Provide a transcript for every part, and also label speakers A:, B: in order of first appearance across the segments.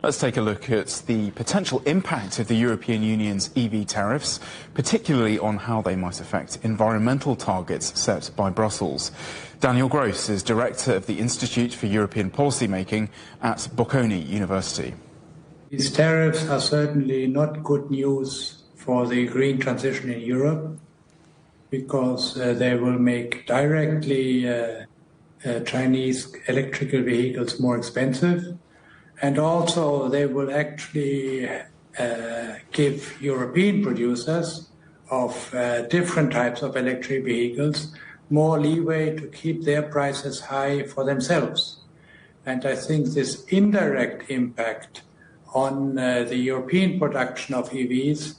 A: Let's take a look at the potential impact of the European Union's EV tariffs, particularly on how they might affect environmental targets set by Brussels. Daniel Gros is Director of the Institute for European Policymaking at Bocconi University.
B: These tariffs are certainly not good news for the green transition in Europe, because they will make directly Chinese electrical vehicles more expensive. And also they will actually give European producers of different types of electric vehicles more leeway to keep their prices high for themselves. And I think this indirect impact on the European production of EVs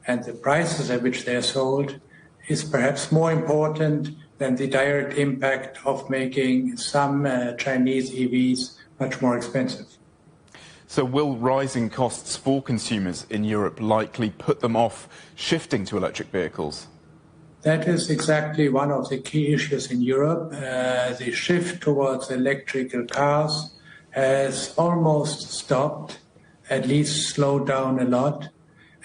B: and the prices at which they are sold is perhaps more important than the direct impact of making some Chinese EVs much more expensive.
A: So will rising costs for consumers in Europe likely put them off shifting to electric vehicles?
B: That is exactly one of the key issues in Europe. The shift towards electrical cars has almost stopped, at least slowed down a lot.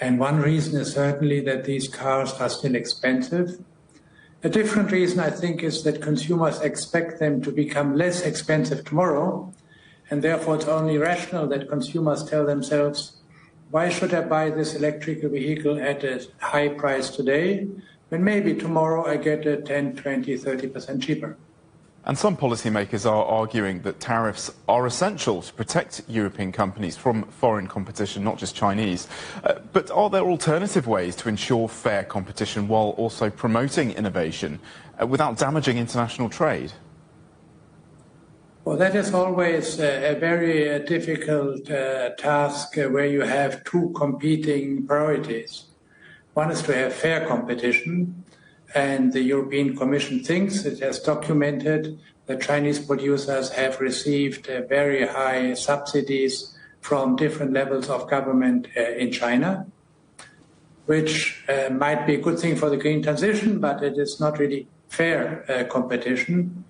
B: And one reason is certainly that these cars are still expensive. A different reason, I think, is that consumers expect them to become less expensive tomorrow. And therefore, it's only rational that consumers tell themselves, why should I buy this electrical vehicle at a high price today, when maybe tomorrow I get it 10, 20, 30% cheaper?
A: And some policymakers are arguing that tariffs are essential to protect European companies from foreign competition, not just Chinese. But are there alternative ways to ensure fair competition while also promoting innovation without damaging international trade?
B: Well, that is always a very difficult task where you have two competing priorities. One is to have fair competition, and the European Commission thinks it has documented that Chinese producers have received very high subsidies from different levels of government in China, which might be a good thing for the green transition, but it is not really fair competition.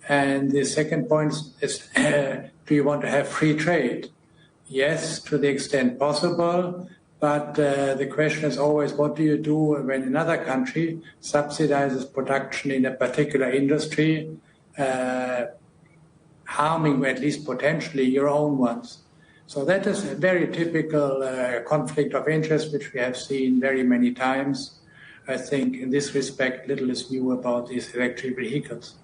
B: And the second point is, do you want to have free trade? Yes, to the extent possible, but the question is always, what do you do when another country subsidizes production in a particular industry, harming, at least potentially, your own ones? So that is a very typical conflict of interest, which we have seen very many times. I think in this respect, little is new about these electric vehicles.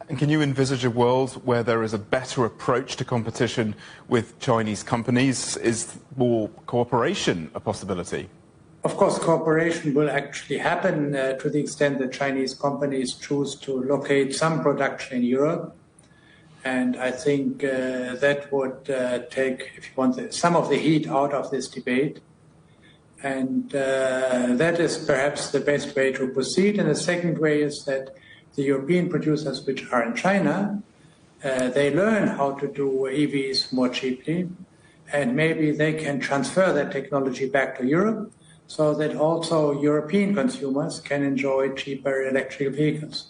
A: And can you envisage a world where there is a better approach to competition with Chinese companies? Is more cooperation a possibility?
B: Of course, cooperation will actually happen to the extent that Chinese companies choose to locate some production in Europe. And I think that would take, if you want, some of the heat out of this debate. And that is perhaps the best way to proceed. And the second way is that the European producers which are in China, they learn how to do EVs more cheaply, and maybe they can transfer that technology back to Europe so that also European consumers can enjoy cheaper electric vehicles.